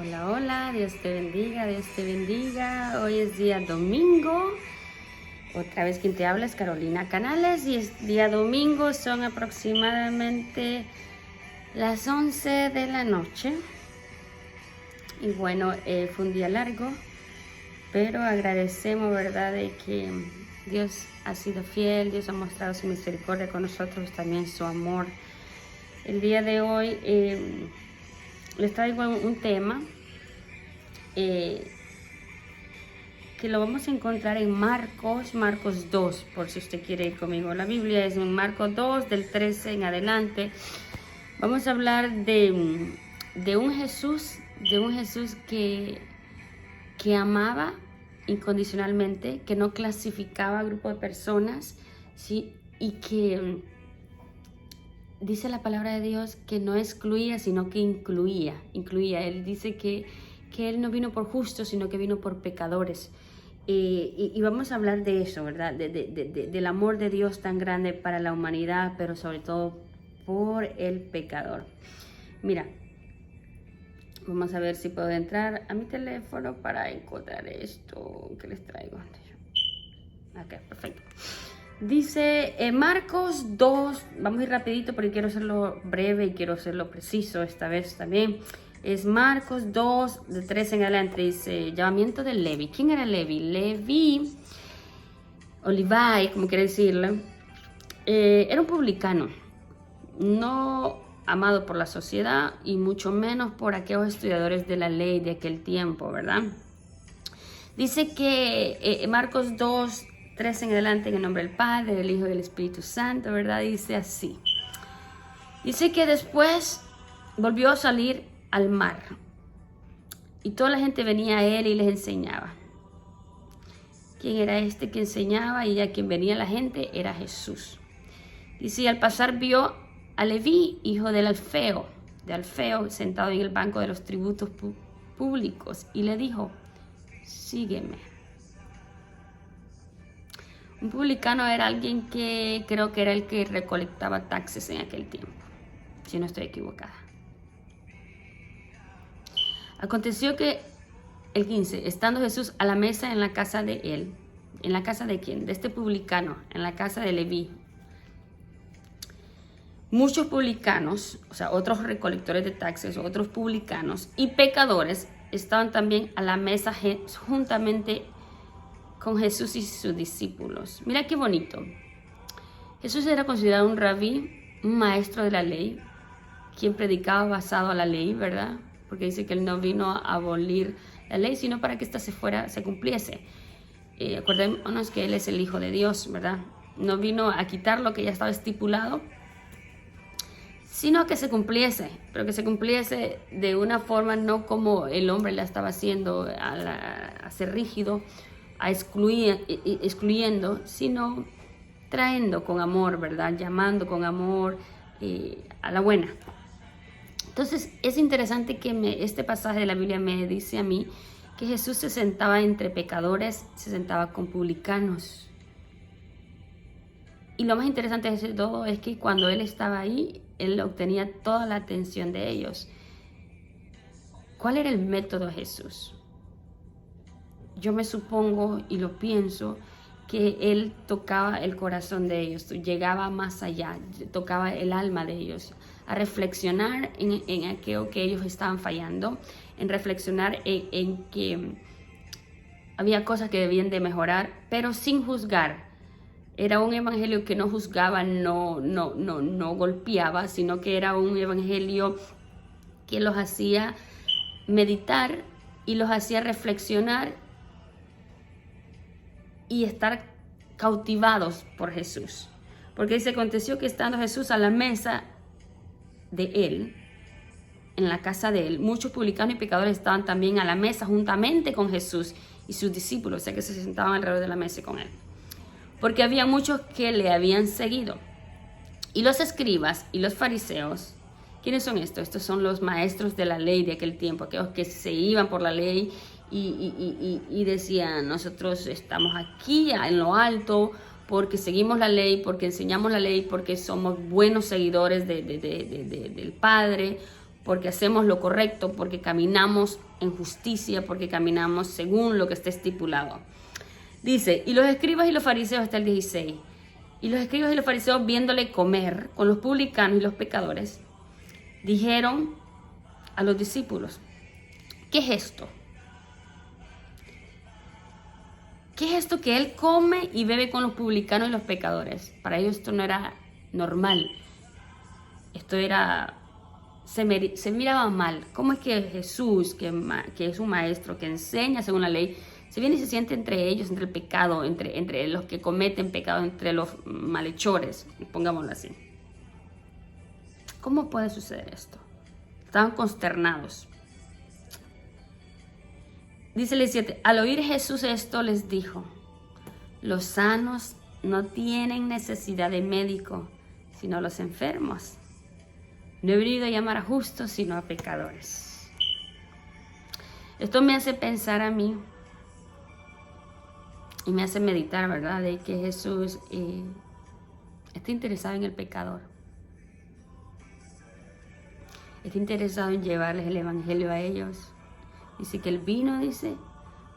Hola, hola, Dios te bendiga, Dios te bendiga. Hoy es día domingo. Otra vez quien te habla es Carolina Canales y es día domingo, son aproximadamente las 11 de la noche. Y bueno, fue un día largo, pero agradecemos, ¿verdad?, de que Dios ha sido fiel, Dios ha mostrado su misericordia con nosotros, también su amor. El día de hoy les traigo un tema que lo vamos a encontrar en Marcos 2, por si usted quiere ir conmigo. La Biblia es en Marcos 2, del 13 en adelante. Vamos a hablar de un Jesús, que amaba incondicionalmente, que no clasificaba a grupo de personas, ¿sí? Y que dice la palabra de Dios que no excluía, sino que incluía. Él dice que Él no vino por justos, sino que vino por pecadores. Y vamos a hablar de eso, ¿verdad? Del amor de Dios tan grande para la humanidad, pero sobre todo por el pecador. Mira, vamos a ver si puedo entrar a mi teléfono para encontrar esto que les traigo. Ok, perfecto. Dice Marcos 2, vamos a ir rapidito porque quiero hacerlo breve y quiero hacerlo preciso esta vez también. Es Marcos 2, de 13 en adelante, dice llamamiento de Levi. ¿Quién era Levi? Levi, o Levi, como quiere decirle, era un publicano, no amado por la sociedad y mucho menos por aquellos estudiadores de la ley de aquel tiempo, ¿verdad? Dice que Marcos 2, 13 en adelante, en el nombre del Padre, del Hijo y del Espíritu Santo, ¿verdad? Dice así. Dice que después volvió a salir al mar y toda la gente venía a él y les enseñaba. ¿Quién era este que enseñaba? Y a quien venía la gente era Jesús. Dice, y al pasar vio a Leví, hijo de Alfeo, sentado en el banco de los tributos públicos, y le dijo, sígueme. Un publicano era alguien que creo que era el que recolectaba taxes en aquel tiempo, si no estoy equivocada. Aconteció que, el 15, estando Jesús a la mesa en la casa de él, ¿en la casa de quién? De este publicano, en la casa de Leví. Muchos publicanos, o sea, otros recolectores de taxes, otros publicanos y pecadores estaban también a la mesa juntamente con Jesús y sus discípulos. Mira qué bonito. Jesús era considerado un rabí, un maestro de la ley, quien predicaba basado a la ley, ¿verdad? Porque dice que él no vino a abolir la ley, sino para que ésta se cumpliese. Acordémonos que él es el Hijo de Dios, ¿verdad? No vino a quitar lo que ya estaba estipulado, sino que se cumpliese, pero que se cumpliese de una forma no como el hombre la estaba haciendo, a ser rígido, excluyendo, sino trayendo con amor, ¿verdad? Llamando con amor a la buena. Entonces es interesante que este pasaje de la Biblia me dice a mí que Jesús se sentaba entre pecadores, se sentaba con publicanos. Y lo más interesante de todo es que cuando él estaba ahí, él obtenía toda la atención de ellos. ¿Cuál era el método de Jesús? Yo me supongo y lo pienso que él tocaba el corazón de ellos, llegaba más allá, tocaba el alma de ellos, a reflexionar en aquello que ellos estaban fallando, en reflexionar en que había cosas que debían de mejorar, pero sin juzgar. Era un evangelio que no juzgaba, no golpeaba, sino que era un evangelio que los hacía meditar y los hacía reflexionar y estar cautivados por Jesús. Porque dice, aconteció que estando Jesús a la mesa de él, en la casa de él, muchos publicanos y pecadores estaban también a la mesa juntamente con Jesús y sus discípulos, o sea que se sentaban alrededor de la mesa con él. Porque había muchos que le habían seguido. Y los escribas y los fariseos, ¿quiénes son estos? Estos son los maestros de la ley de aquel tiempo, aquellos que se iban por la ley y decían, nosotros estamos aquí en lo alto porque seguimos la ley, porque enseñamos la ley, porque somos buenos seguidores del Padre, porque hacemos lo correcto, porque caminamos en justicia, porque caminamos según lo que está estipulado. Dice, y los escribas y los fariseos, hasta el 16, y los escribas y los fariseos viéndole comer con los publicanos y los pecadores, dijeron a los discípulos, ¿qué es esto? ¿Qué es esto que él come y bebe con los publicanos y los pecadores? Para ellos esto no era normal. Esto era, se miraba mal. ¿Cómo es que Jesús, que es un maestro, que enseña según la ley, se viene y se siente entre ellos, entre el pecado, entre los que cometen pecado, entre los malhechores, pongámoslo así? ¿Cómo puede suceder esto? Estaban consternados. Dice el 17, al oír Jesús esto les dijo, los sanos no tienen necesidad de médico, sino los enfermos. No he venido a llamar a justos, sino a pecadores. Esto me hace pensar a mí y me hace meditar, ¿verdad? De que Jesús está interesado en el pecador. Está interesado en llevarles el evangelio a ellos. Dice que él vino, dice,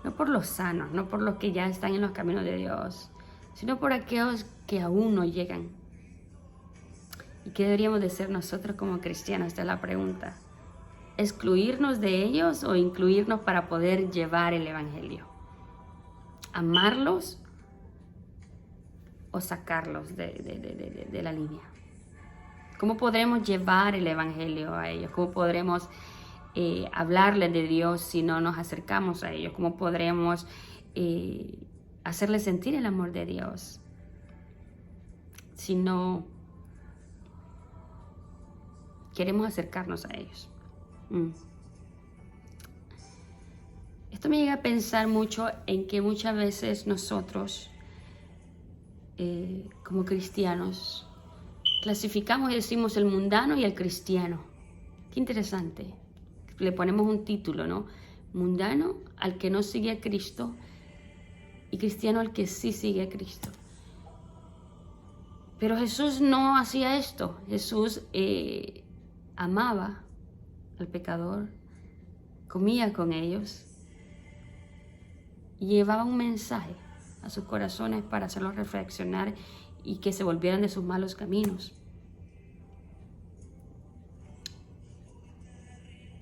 no por los sanos, no por los que ya están en los caminos de Dios, sino por aquellos que aún no llegan. ¿Y qué deberíamos de ser nosotros como cristianos? Esta es la pregunta. ¿Excluirnos de ellos o incluirnos para poder llevar el evangelio? ¿Amarlos o sacarlos de la línea? ¿Cómo podremos llevar el evangelio a ellos? ¿Cómo podremos hablarles de Dios si no nos acercamos a ellos? ¿Cómo podremos hacerles sentir el amor de Dios si no queremos acercarnos a ellos? Esto me llega a pensar mucho en que muchas veces nosotros como cristianos clasificamos y decimos el mundano y el cristiano. Qué interesante. Le ponemos un título, ¿no? Mundano al que no sigue a Cristo y cristiano al que sí sigue a Cristo. Pero Jesús no hacía esto. Jesús amaba al pecador, comía con ellos y llevaba un mensaje a sus corazones para hacerlos reflexionar y que se volvieran de sus malos caminos.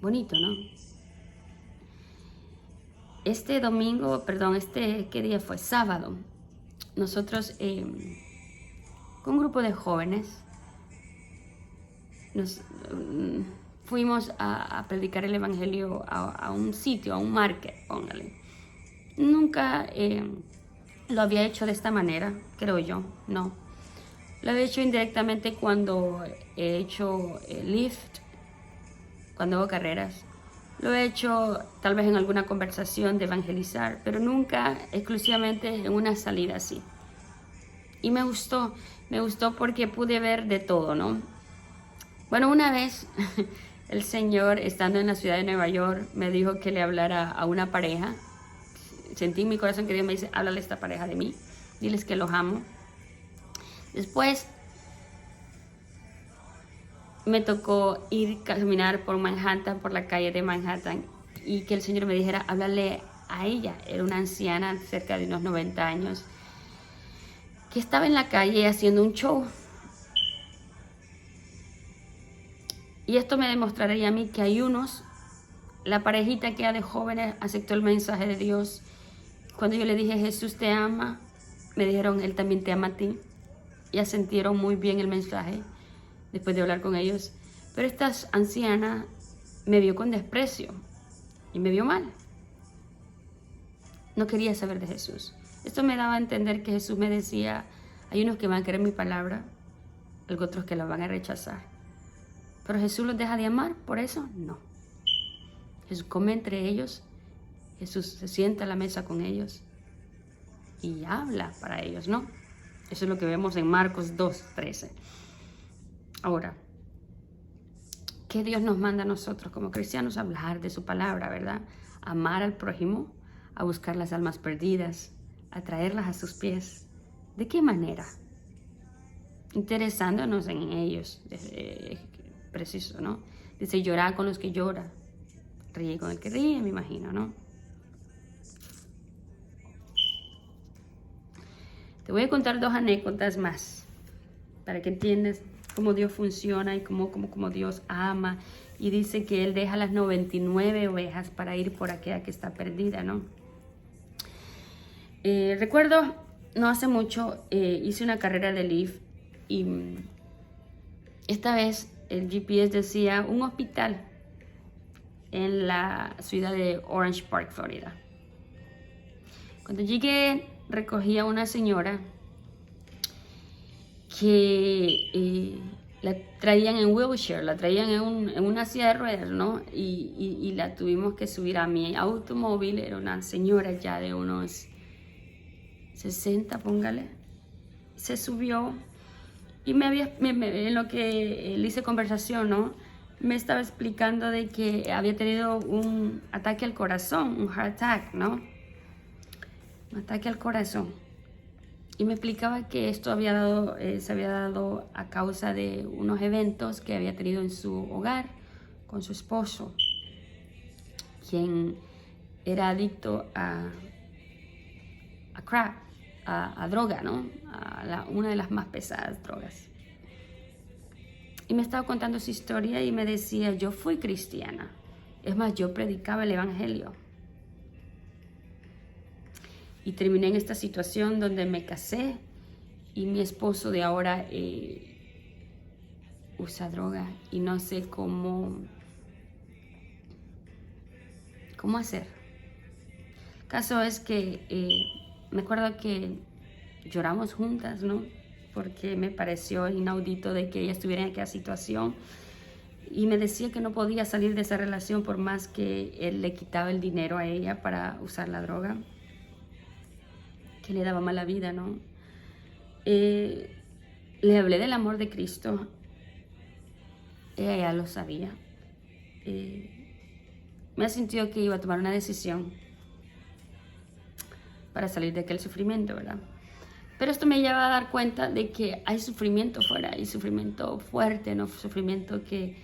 Bonito, ¿no? Este domingo, ¿qué día fue? Sábado, nosotros con un grupo de jóvenes nos fuimos a predicar el evangelio a un sitio, a un market, póngale. Nunca lo había hecho de esta manera, creo yo, no. Lo había hecho indirectamente cuando he hecho Lyft, cuando hago carreras. Lo he hecho tal vez en alguna conversación de evangelizar, pero nunca exclusivamente en una salida así. Y me gustó porque pude ver de todo, ¿no? Bueno, una vez el Señor, estando en la ciudad de Nueva York, me dijo que le hablara a una pareja. Sentí en mi corazón que Dios me dice, háblale a esta pareja de mí, diles que los amo. Después me tocó caminar por Manhattan, por la calle de Manhattan, y que el Señor me dijera, háblale a ella. Era una anciana, cerca de unos 90 años, que estaba en la calle haciendo un show. Y esto me demostraría a mí que hay la parejita que era de jóvenes aceptó el mensaje de Dios. Cuando yo le dije, Jesús te ama, me dijeron, Él también te ama a ti. Ya sintieron muy bien el mensaje después de hablar con ellos. Pero esta anciana me vio con desprecio y me vio mal. No quería saber de Jesús. Esto me daba a entender que Jesús me decía, hay unos que van a querer mi palabra, otros que la van a rechazar. Pero Jesús los deja de amar, por eso no. Jesús come entre ellos, Jesús se sienta a la mesa con ellos y habla para ellos, ¿no? Eso es lo que vemos en Marcos 2:13. Ahora, ¿qué Dios nos manda a nosotros como cristianos? A hablar de su palabra, ¿verdad? Amar al prójimo, a buscar las almas perdidas, a traerlas a sus pies. ¿De qué manera? Interesándonos en ellos, preciso, ¿no? Dice, llorar con los que lloran, ríe con el que ríe, me imagino, ¿no? Te voy a contar 2 anécdotas más para que entiendas cómo Dios funciona y cómo Dios ama. Y dice que Él deja las 99 ovejas para ir por aquella que está perdida, ¿no? Recuerdo, no hace mucho, hice una carrera de Lyft y esta vez el GPS decía un hospital en la ciudad de Orange Park, Florida. Cuando llegué, recogí a una señora que la traían en wheelchair, la traían en una silla de ruedas, ¿no? Y la tuvimos que subir a mi automóvil. Era una señora ya de unos 60, póngale. Se subió y en lo que le hice conversación, ¿no? Me estaba explicando de que había tenido un ataque al corazón, un heart attack, ¿no? Un ataque al corazón. Y me explicaba que esto se había dado a causa de unos eventos que había tenido en su hogar con su esposo, quien era adicto a crack, a droga, ¿no? Una de las más pesadas drogas. Y me estaba contando su historia y me decía, yo fui cristiana. Es más, yo predicaba el evangelio. Y terminé en esta situación donde me casé y mi esposo de ahora usa droga y no sé cómo hacer. El caso es que me acuerdo que lloramos juntas, ¿no? Porque me pareció inaudito de que ella estuviera en aquella situación y me decía que no podía salir de esa relación por más que él le quitaba el dinero a ella para usar la droga, que le daba mala vida, ¿no? Le hablé del amor de Cristo. Ella ya lo sabía. Me ha sentido que iba a tomar una decisión para salir de aquel sufrimiento, ¿verdad? Pero esto me lleva a dar cuenta de que hay sufrimiento fuera, hay sufrimiento fuerte, ¿no? Sufrimiento que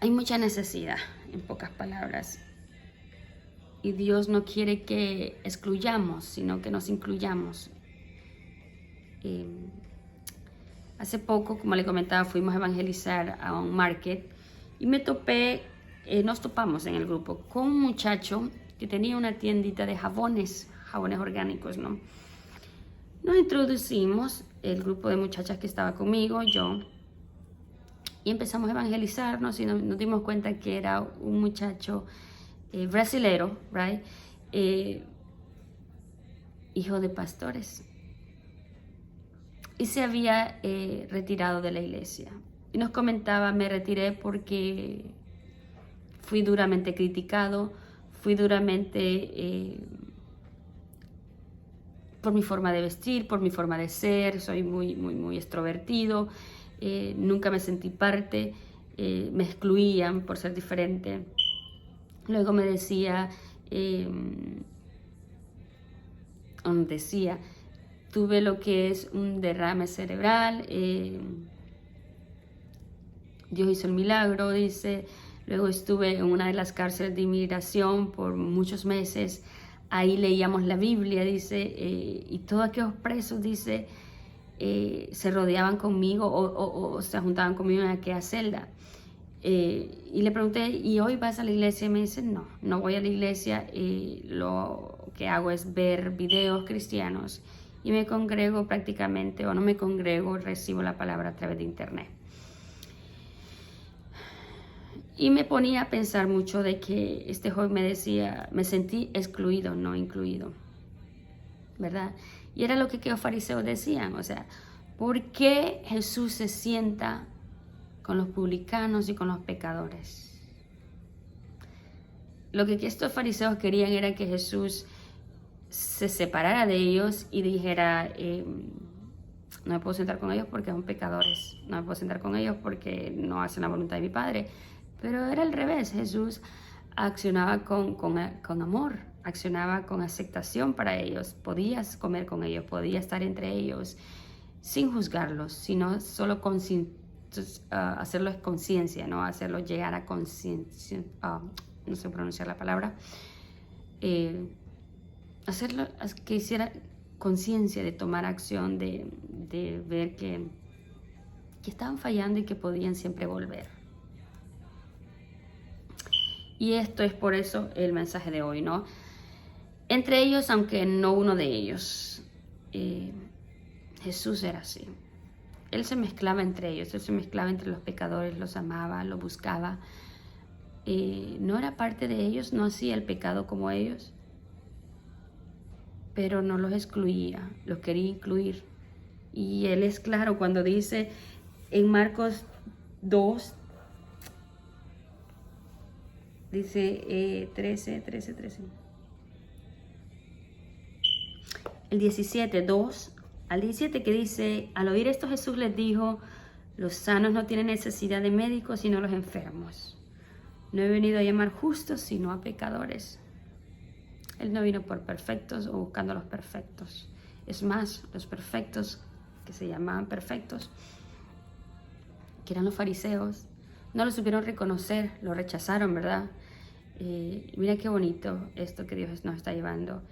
hay mucha necesidad, en pocas palabras. Y Dios no quiere que excluyamos, sino que nos incluyamos. Hace poco, como le comentaba, fuimos a evangelizar a un market y nos topamos en el grupo con un muchacho que tenía una tiendita de jabones orgánicos, ¿no? Nos introducimos, el grupo de muchachas que estaba conmigo, yo, y empezamos a evangelizarnos y nos dimos cuenta que era un muchacho brasilero, right? Hijo de pastores. Y se había retirado de la iglesia. Y nos comentaba, me retiré porque fui duramente criticado, fui duramente por mi forma de vestir, por mi forma de ser, soy muy extrovertido, nunca me sentí parte, me excluían por ser diferente. Luego me decía, tuve lo que es un derrame cerebral, Dios hizo el milagro, dice. Luego estuve en una de las cárceles de inmigración por muchos meses, ahí leíamos la Biblia, dice, y todos aquellos presos, dice, se rodeaban conmigo o se juntaban conmigo en aquella celda. Y le pregunté, ¿y hoy vas a la iglesia? Y me dice, no voy a la iglesia, lo que hago es ver videos cristianos y me congrego prácticamente, o no me congrego, recibo la palabra a través de internet. Y me ponía a pensar mucho de que este joven me decía, me sentí excluido, no incluido, ¿verdad? Y era lo que aquellos fariseos decían, o sea, ¿por qué Jesús se sienta con los publicanos y con los pecadores? Lo que estos fariseos querían era que Jesús se separara de ellos y dijera, no me puedo sentar con ellos porque son pecadores, no me puedo sentar con ellos porque no hacen la voluntad de mi Padre. Pero era al revés, Jesús accionaba con amor, accionaba con aceptación para ellos, podías comer con ellos, podías estar entre ellos, sin juzgarlos, sino solo hacerlo es conciencia, ¿no? Hacerlo llegar a conciencia, no sé pronunciar la palabra, hacerlo que hiciera conciencia de tomar acción, de ver que estaban fallando y que podían siempre volver. Y esto es por eso el mensaje de hoy, ¿no? Entre ellos, aunque no uno de ellos, Jesús era así. Él se mezclaba entre ellos, él se mezclaba entre los pecadores, los amaba, los buscaba. No era parte de ellos, no hacía el pecado como ellos, pero no los excluía, los quería incluir. Y él es claro cuando dice en Marcos 2, dice 13. El 17, 2 al 17, que dice: al oír esto Jesús les dijo, los sanos no tienen necesidad de médicos sino los enfermos. No he venido a llamar justos sino a pecadores. Él no vino por perfectos o buscando a los perfectos. Es más, los perfectos, que se llamaban perfectos, que eran los fariseos, no lo supieron reconocer, lo rechazaron, ¿verdad? Mira qué bonito esto que Dios nos está llevando.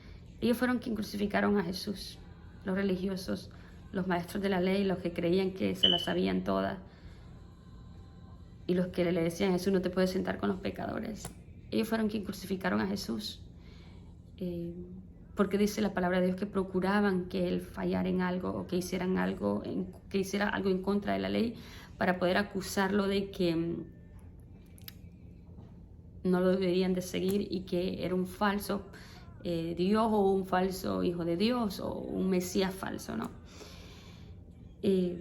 Ellos fueron quienes crucificaron a Jesús, los religiosos, los maestros de la ley, los que creían que se las sabían todas, y los que le decían a Jesús, no te puedes sentar con los pecadores. Ellos fueron quienes crucificaron a Jesús, porque dice la palabra de Dios que procuraban que Él fallara en algo o que hicieran algo, que hiciera algo en contra de la ley para poder acusarlo de que no lo deberían de seguir y que era un falso Dios o un falso hijo de Dios o un Mesías falso, ¿no? Es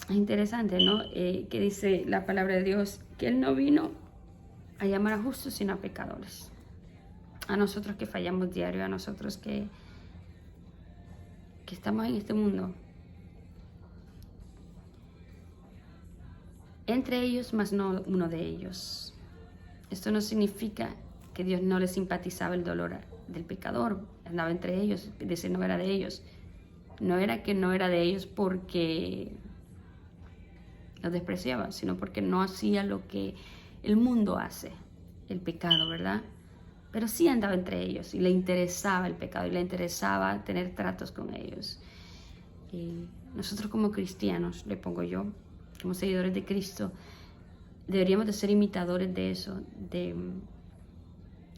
interesante, ¿no? Que dice la palabra de Dios que Él no vino a llamar a justos sino a pecadores. A nosotros que fallamos diario, a nosotros que estamos en este mundo. Entre ellos, mas no uno de ellos. Esto no significa que Dios no les simpatizaba el dolor del pecador. Andaba entre ellos, dice no era de ellos. No era que no era de ellos porque los despreciaba, sino porque no hacía lo que el mundo hace, el pecado, ¿verdad? Pero sí andaba entre ellos y le interesaba el pecado y le interesaba tener tratos con ellos. Nosotros como cristianos, le pongo yo, como seguidores de Cristo, deberíamos de ser imitadores de eso, de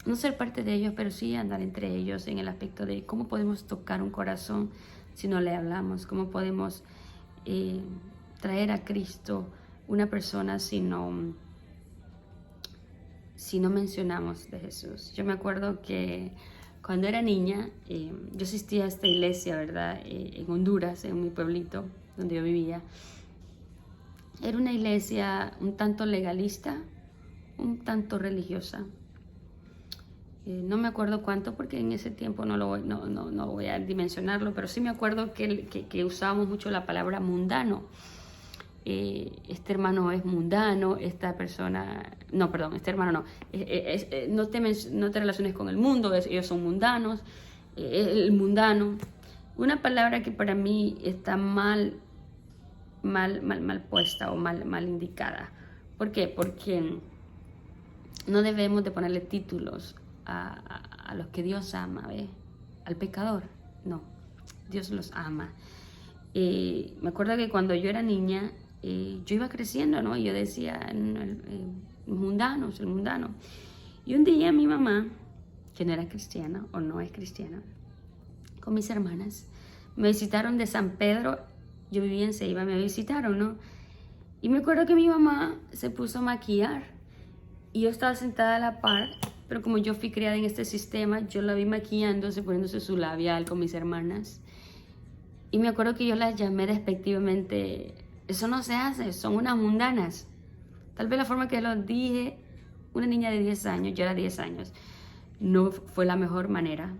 no ser parte de ellos, pero sí andar entre ellos en el aspecto de cómo podemos tocar un corazón si no le hablamos, cómo podemos traer a Cristo una persona si no mencionamos de Jesús. Yo me acuerdo que cuando era niña, yo asistía a esta iglesia, ¿verdad? En Honduras, en mi pueblito donde yo vivía. Era una iglesia un tanto legalista, un tanto religiosa. No me acuerdo cuánto, porque en ese tiempo no voy a dimensionarlo, pero sí me acuerdo que usábamos mucho la palabra mundano. Este hermano es mundano, esta persona, no, perdón, este hermano no te relaciones con el mundo, ellos son mundanos, el mundano, una palabra que para mí está mal puesta o mal indicada. ¿Por qué? Porque no debemos de ponerle títulos a los que Dios ama, ¿ve? Al pecador, no, Dios los ama. Me acuerdo que cuando yo era niña, yo iba creciendo, ¿no? Y yo decía, el mundano. Y un día mi mamá, que no era cristiana o no es cristiana, con mis hermanas, me visitaron de San Pedro. Yo vivía en Ceiba, me visitaron, ¿no? Y me acuerdo que mi mamá se puso a maquillar y yo estaba sentada a la par, pero como yo fui criada en este sistema, yo la vi maquillándose, poniéndose su labial con mis hermanas. Y me acuerdo que yo las llamé despectivamente, eso no se hace, son unas mundanas. Tal vez la forma que lo dije, una niña de 10 años, yo era 10 años, no fue la mejor manera.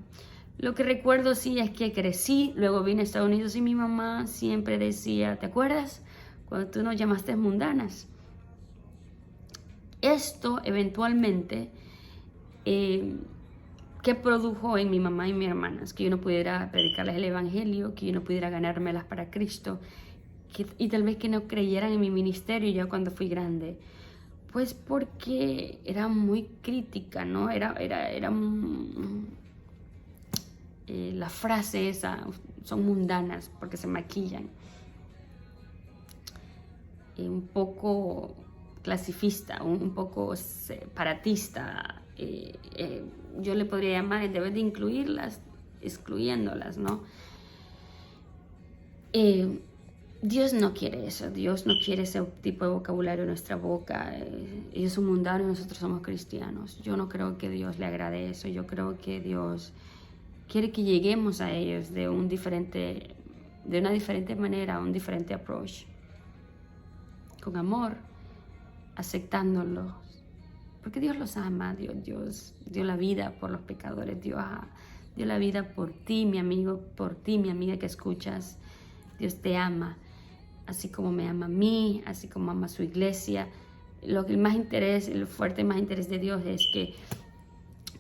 Lo que recuerdo sí es que crecí, luego vine a Estados Unidos y mi mamá siempre decía, ¿te acuerdas? Cuando tú nos llamaste mundanas. Esto eventualmente ¿qué produjo en mi mamá y mis hermanas? Que yo no pudiera predicarles el evangelio, que yo no pudiera ganármelas para Cristo, y tal vez que no creyeran en mi ministerio ya cuando fui grande. Pues porque era muy crítica, ¿no? Las frases son mundanas porque se maquillan. Un poco clasifista, un poco separatista. Yo le podría llamar, en vez de incluirlas, excluyéndolas, ¿no? Dios no quiere eso, Dios no quiere ese tipo de vocabulario en nuestra boca. Ellos son mundanos y nosotros somos cristianos. Yo no creo que Dios le agrade eso. Yo creo que Dios quiere que lleguemos a ellos de una diferente manera, un diferente approach. Con amor, aceptándolos. Porque Dios los ama, Dios dio la vida por los pecadores, Dios dio la vida por ti, mi amigo, por ti, mi amiga que escuchas. Dios te ama, así como me ama a mí, así como ama a su iglesia. El fuerte más interés de Dios es que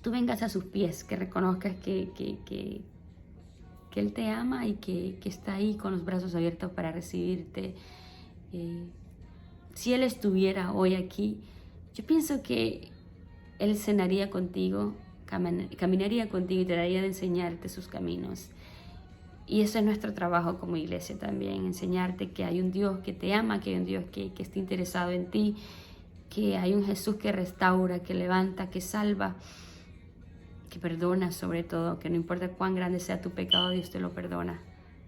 tú vengas a sus pies, que reconozcas que Él te ama y que está ahí con los brazos abiertos para recibirte. Si Él estuviera hoy aquí, yo pienso que Él cenaría contigo, caminaría contigo y te daría de enseñarte sus caminos. Y eso es nuestro trabajo como iglesia también, enseñarte que hay un Dios que te ama, que hay un Dios que está interesado en ti, que hay un Jesús que restaura, que levanta, que salva, que perdona sobre todo, que no importa cuán grande sea tu pecado, Dios te lo perdona.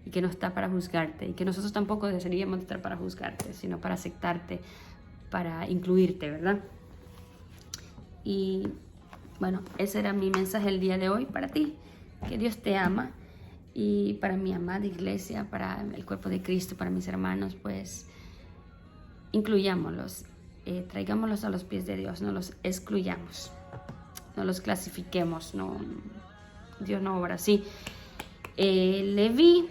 Y que no está para juzgarte, y que nosotros tampoco deberíamos estar para juzgarte, sino para aceptarte, para incluirte, ¿verdad? Y bueno, ese era mi mensaje el día de hoy para ti, que Dios te ama. Y para mi amada iglesia, para el cuerpo de Cristo, para mis hermanos, pues incluyámoslos, traigámoslos a los pies de Dios, no los excluyamos, no los clasifiquemos, no, Dios no obra así. Leví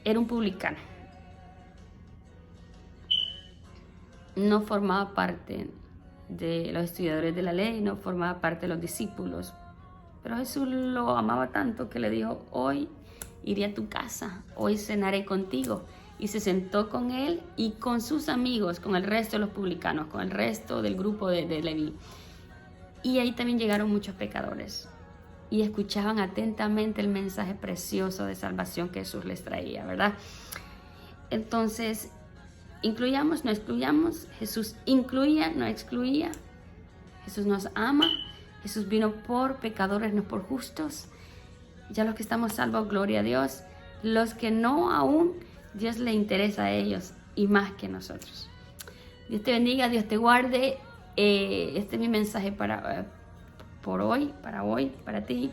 era un publicano, no formaba parte de los estudiadores de la ley, no formaba parte de los discípulos, pero Jesús lo amaba tanto que le dijo: hoy iré a tu casa, hoy cenaré contigo. Y se sentó con él y con sus amigos, con el resto de los publicanos, con el resto del grupo de Leví. Y ahí también llegaron muchos pecadores y escuchaban atentamente el mensaje precioso de salvación que Jesús les traía, ¿verdad? Entonces, incluyamos, no excluyamos. Jesús incluía, no excluía. Jesús nos ama. Jesús vino por pecadores, no por justos. Ya los que estamos salvos, gloria a Dios. Los que no aún, Dios le interesa a ellos y más que nosotros. Dios te bendiga, Dios te guarde. Este es mi mensaje para hoy, para ti.